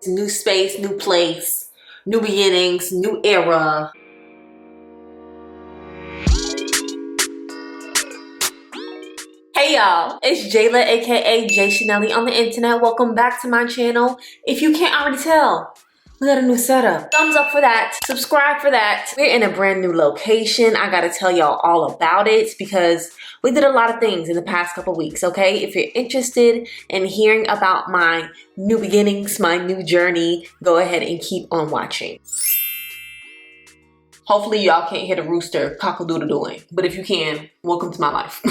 new space, new place, new beginnings, new era. Hey y'all, it's Jayla aka JaiChanellie on the internet. Welcome back to my channel. If you can't already tell, we got a new setup. Thumbs up for that, subscribe for that. We're in a brand new location. I gotta tell y'all all about it because we did a lot of things in the past couple weeks, okay? If you're interested in hearing about my new beginnings, my new journey, go ahead and keep on watching. Hopefully y'all can't hear the rooster cock-a-doodle-dooing, but if you can, welcome to my life.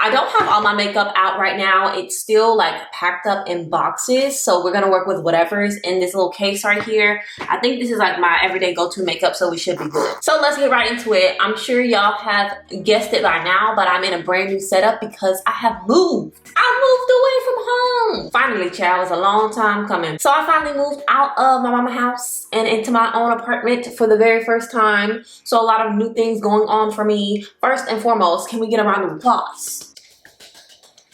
I don't have all my makeup out right now. It's still like packed up in boxes. So we're gonna work with whatever's in this little case right here. I think this is like my everyday go-to makeup, so we should be good. So let's get right into it. I'm sure y'all have guessed it by now, but I'm in a brand new setup because I have moved. I moved away from home. Finally, child, it was a long time coming. So I finally moved out of my mama house and into my own apartment for the very first time. So a lot of new things going on for me. First and foremost, can we get a round of applause?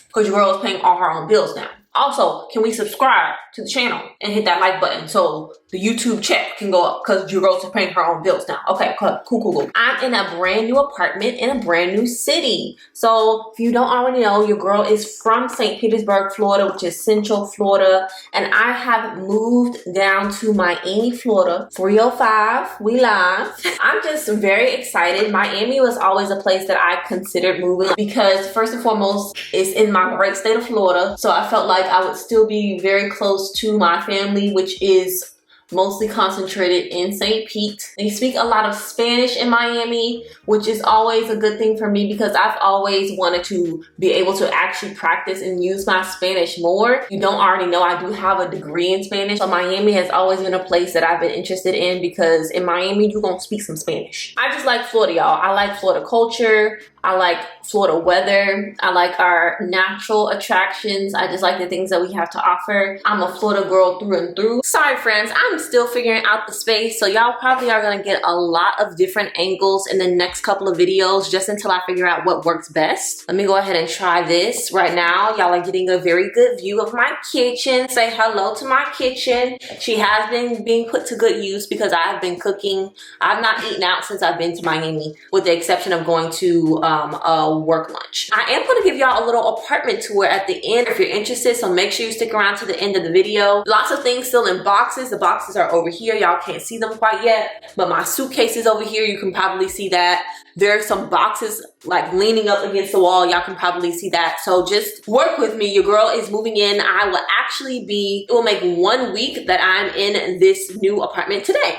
Because your girl is paying all her own bills now. Also, can we subscribe to the channel and hit that like button so the YouTube check can go up because your girl's paying her own bills now. Okay, cool. I'm in a brand new apartment in a brand new city. So if you don't already know, your girl is from St. Petersburg, Florida, which is Central Florida. And I have moved down to Miami, Florida. 305, we live. I'm just very excited. Miami was always a place that I considered moving because first and foremost, it's in my great state of Florida. So I felt like I would still be very close to my family, which is mostly concentrated in St. Pete. They speak a lot of Spanish in Miami, which is always a good thing for me because I've always wanted to be able to actually practice and use my Spanish more. If you don't already know, I do have a degree in Spanish. So Miami has always been a place that I've been interested in because in Miami, you're gonna speak some Spanish. I just like Florida, y'all. I like Florida culture. I like Florida weather. I like our natural attractions. I just like the things that we have to offer. I'm a Florida girl through and through. Sorry, friends, I'm still figuring out the space. So y'all probably are gonna get a lot of different angles in the next couple of videos just until I figure out what works best. Let me go ahead and try this right now. Y'all are getting a very good view of my kitchen. Say hello to my kitchen. She has been being put to good use because I have been cooking. I've not eaten out since I've been to Miami, with the exception of going to a work lunch. I am going to give y'all a little apartment tour at the end if you're interested, so make sure you stick around to the end of the video. Lots of things still in boxes. The boxes are over here. Y'all can't see them quite yet, but my suitcase is over here. You can probably see that. There are some boxes like leaning up against the wall. Y'all can probably see that. So just work with me. Your girl is moving in. I will actually it will make 1 week that I'm in this new apartment today.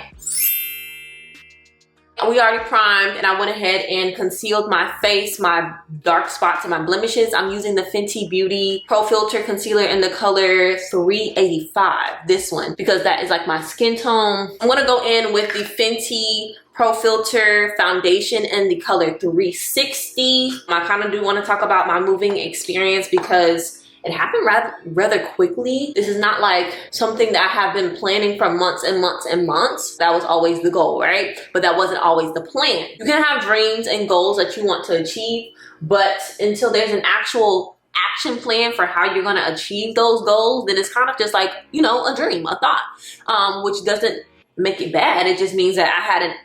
We already primed and I went ahead and concealed my face, my dark spots and my blemishes. I'm using the Fenty Beauty Pro Filter Concealer in the color 385, this one, because that is like my skin tone. I'm gonna go in with the Fenty Pro Filter Foundation in the color 360. I kind of do want to talk about my moving experience because it happened rather quickly. This is not like something that I have been planning for months and months and months. That was always the goal, right? But that wasn't always the plan. You can have dreams and goals that you want to achieve, but until there's an actual action plan for how you're gonna achieve those goals, then it's kind of just like, you know, a dream, a thought, which doesn't make it bad. It just means that I hadn't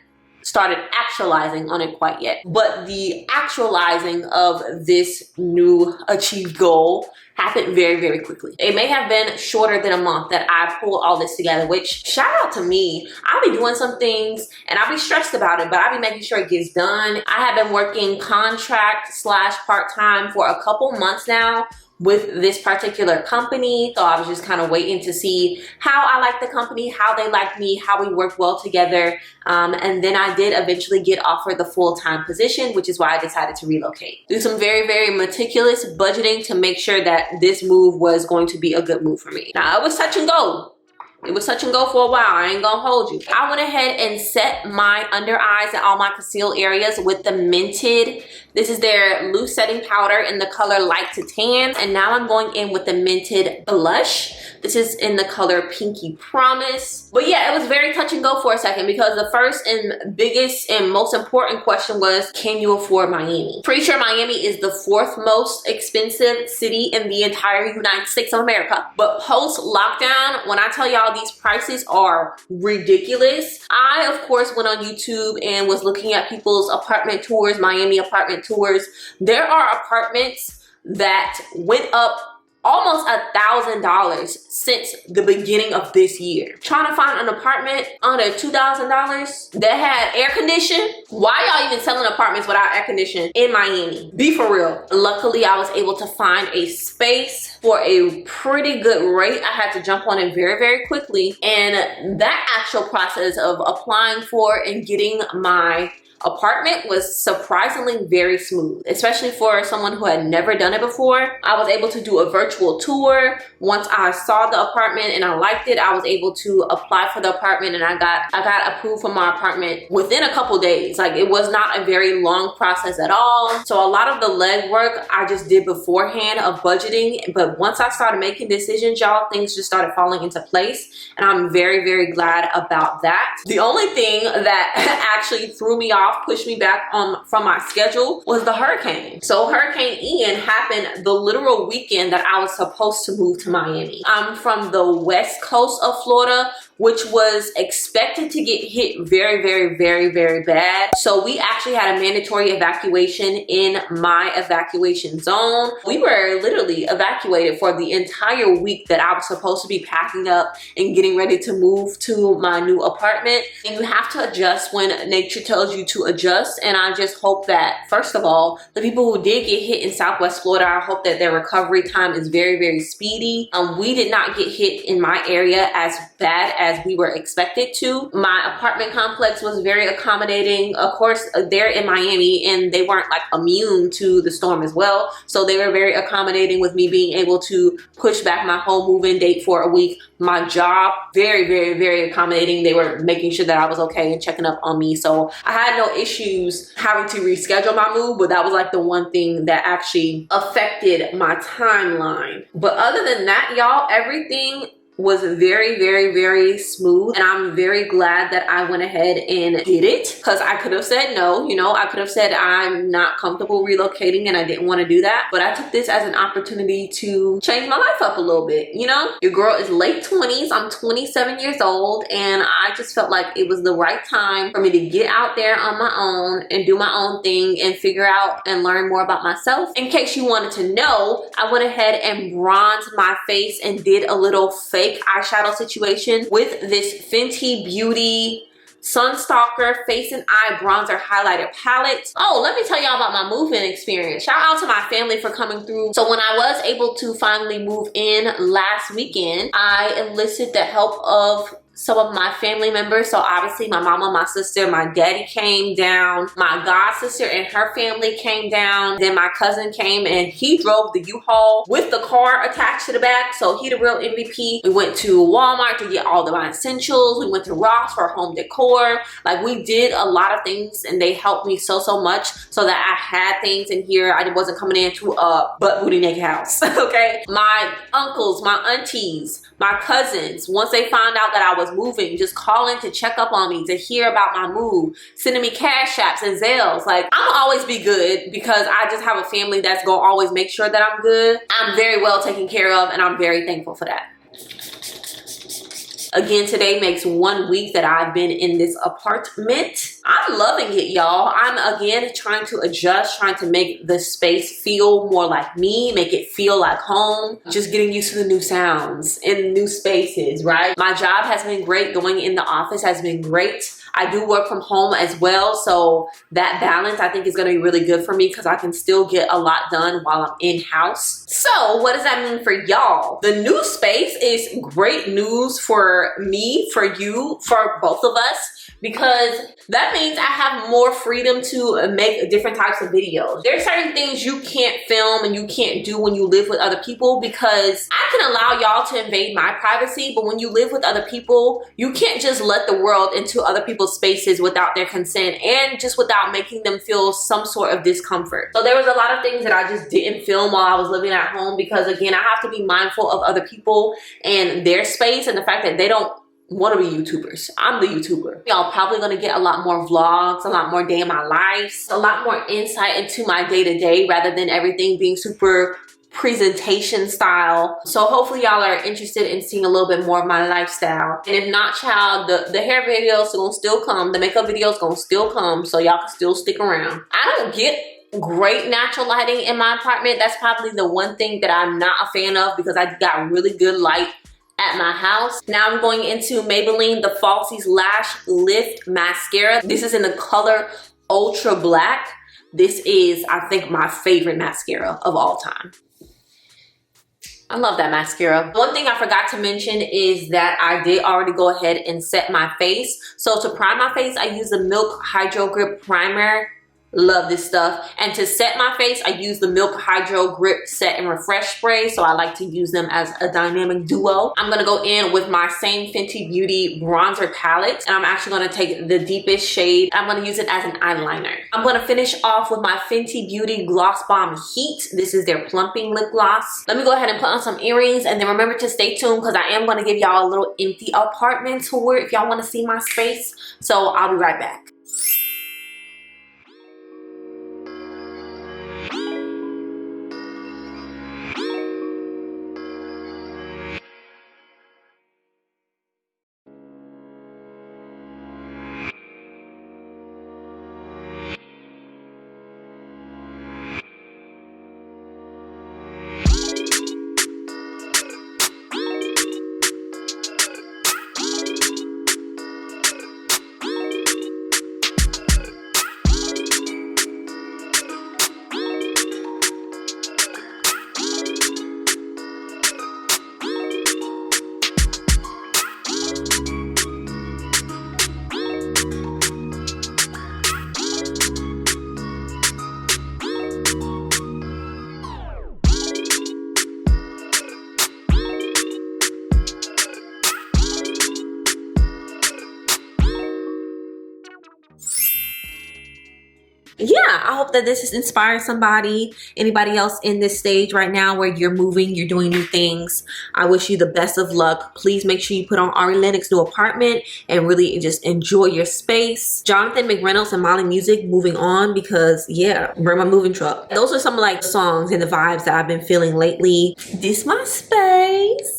started actualizing on it quite yet. But the actualizing of this new achieved goal happened very, very quickly. It may have been shorter than a month that I pulled all this together, which shout out to me. I'll be doing some things and I'll be stressed about it, but I'll be making sure it gets done. I have been working contract / part-time for a couple months now with this particular company. So I was just kind of waiting to see how I like the company, how they like me, how we work well together. And then I did eventually get offered the full-time position, which is why I decided to relocate. Do some very, very meticulous budgeting to make sure that this move was going to be a good move for me. Now, it was touch and go It was touch and go for a while, I ain't gonna hold you. I went ahead and set my under eyes and all my concealed areas with the Mented. This is their loose setting powder in the color light to tan. And now I'm going in with the Mented blush. This is in the color Pinky Promise. But yeah, it was very touch and go for a second because the first and biggest and most important question was, can you afford Miami? Pretty sure Miami is the 4th most expensive city in the entire United States of America. But post lockdown, when I tell y'all these prices are ridiculous, I of course went on YouTube and was looking at people's apartment tours, Miami apartment tours. There are apartments that went up almost $1,000 since the beginning of this year. Trying to find an apartment under $2,000 that had air conditioning. Why y'all even selling apartments without air conditioning in Miami? Be for real. Luckily, I was able to find a space for a pretty good rate. I had to jump on it very, very quickly. And that actual process of applying for and getting my apartment was surprisingly very smooth, especially for someone who had never done it before. I was able to do a virtual tour. Once I saw the apartment and I liked it, I was able to apply for the apartment, and I got approved for my apartment within a couple days. Like, it was not a very long process at all. So a lot of the legwork I just did beforehand of budgeting, but once I started making decisions, y'all, things just started falling into place, and I'm very, very glad about that. The only thing that actually threw me off, pushed me back from my schedule, was the hurricane. So Hurricane Ian happened the literal weekend that I was supposed to move to Miami. I'm from the west coast of Florida, which was expected to get hit very, very, very, very bad. So we actually had a mandatory evacuation in my evacuation zone. We were literally evacuated for the entire week that I was supposed to be packing up and getting ready to move to my new apartment. And you have to adjust when nature tells you to adjust. And I just hope that, first of all, the people who did get hit in Southwest Florida, I hope that their recovery time is very, very speedy. We did not get hit in my area as bad as we were expected to. My apartment complex was very accommodating. Of course, they're in Miami and they weren't like immune to the storm as well. So they were very accommodating with me being able to push back my whole move-in date for a week. My job, very, very, very accommodating. They were making sure that I was okay and checking up on me. So I had no issues having to reschedule my move, but that was like the one thing that actually affected my timeline. But other than that, y'all, everything was very, very, very smooth, and I'm very glad that I went ahead and did it, because I could have said no. You know, I could have said I'm not comfortable relocating and I didn't want to do that, but I took this as an opportunity to change my life up a little bit. You know, your girl is late 20s, I'm 27 years old, and I just felt like it was the right time for me to get out there on my own and do my own thing and figure out and learn more about myself. In case you wanted to know, I went ahead and bronzed my face and did a little fake eyeshadow situation with this Fenty Beauty Sunstalker Face and Eye Bronzer Highlighter Palette. Oh, let me tell y'all about my move-in experience. Shout out to my family for coming through. So when I was able to finally move in last weekend, I enlisted the help of some of my family members. So obviously my mama, my sister, my daddy came down, my god sister and her family came down, then my cousin came and he drove the U-Haul with the car attached to the back. So he the real MVP. We went to Walmart to get all of my essentials. We went to Ross for home decor. Like, we did a lot of things and they helped me so much so that I had things in here. I wasn't coming into a butt booty naked house. Okay, my uncles, my aunties, my cousins, once they found out that I was moving, just calling to check up on me, to hear about my move, sending me cash apps and Zelles. Like, I'm always be good because I just have a family that's gonna always make sure that I'm good. I'm very well taken care of and I'm very thankful for that. Again, today makes 1 week that I've been in this apartment. I'm loving it, y'all. I'm again trying to adjust, trying to make the space feel more like me, make it feel like home. Just getting used to the new sounds in new spaces, right? My job has been great. Going in the office has been great. I do work from home as well, so that balance I think is going to be really good for me because I can still get a lot done while I'm in-house. So what does that mean for y'all? The new space is great news for me, for you, for both of us, because that means I have more freedom to make different types of videos. There's certain things you can't film and you can't do when you live with other people, because I can allow y'all to invade my privacy, but when you live with other people, you can't just let the world into other people's spaces without their consent and just without making them feel some sort of discomfort. So there was a lot of things that I just didn't film while I was living at home, because again, I have to be mindful of other people and their space and the fact that they don't want to be YouTubers. I'm the YouTuber. Y'all probably gonna get a lot more vlogs, a lot more day in my life, a lot more insight into my day-to-day rather than everything being super presentation style. So hopefully y'all are interested in seeing a little bit more of my lifestyle. And if not, child, the hair videos are gonna still come, the makeup videos gonna still come, so y'all can still stick around. I don't get great natural lighting in my apartment. That's probably the one thing that I'm not a fan of, because I got really good light at my house. Now I'm going into Maybelline the Falsies Lash Lift Mascara. This is in the color Ultra Black. This is, I think, my favorite mascara of all time. I love that mascara. One thing I forgot to mention is that I did already go ahead and set my face. So to prime my face, I use the Milk Hydro Grip Primer. Love this stuff. And to set my face, I use the Milk Hydro Grip Set and Refresh Spray. So I like to use them as a dynamic duo. I'm gonna go in with my same Fenty Beauty bronzer palette, and I'm actually gonna take the deepest shade. I'm gonna use it as an eyeliner. I'm gonna finish off with my Fenty Beauty Gloss Bomb Heat. This is their plumping lip gloss. Let me go ahead and put on some earrings, and then remember to stay tuned, because I am gonna give y'all a little empty apartment tour if y'all wanna see my space. So I'll be right back. Yeah, I hope that this has inspired somebody, anybody else in this stage right now where you're moving, you're doing new things. I wish you the best of luck. Please make sure you put on Ari Lennox's new apartment and really just enjoy your space. Jonathan McReynolds and Molly Music, Moving On, because yeah, bring my moving truck. Those are some like songs and the vibes that I've been feeling lately. This my space.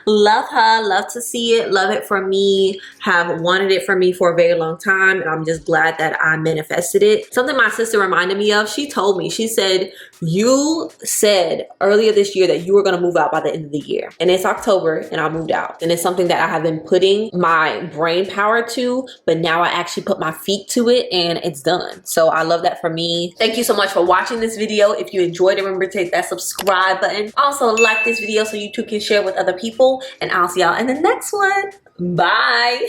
Love her, love to see it, love it for me, have wanted it for me for a very long time, and I'm just glad that I manifested it. Something my sister reminded me of, she told me, she said, you said earlier this year that you were gonna move out by the end of the year, and it's October and I moved out, and it's something that I have been putting my brain power to, but now I actually put my feet to it and it's done. So I love that for me. Thank you so much for watching this video. If you enjoyed it, remember to hit that subscribe button. Also like this video so you too can share with other people, and I'll see y'all in the next one. Bye.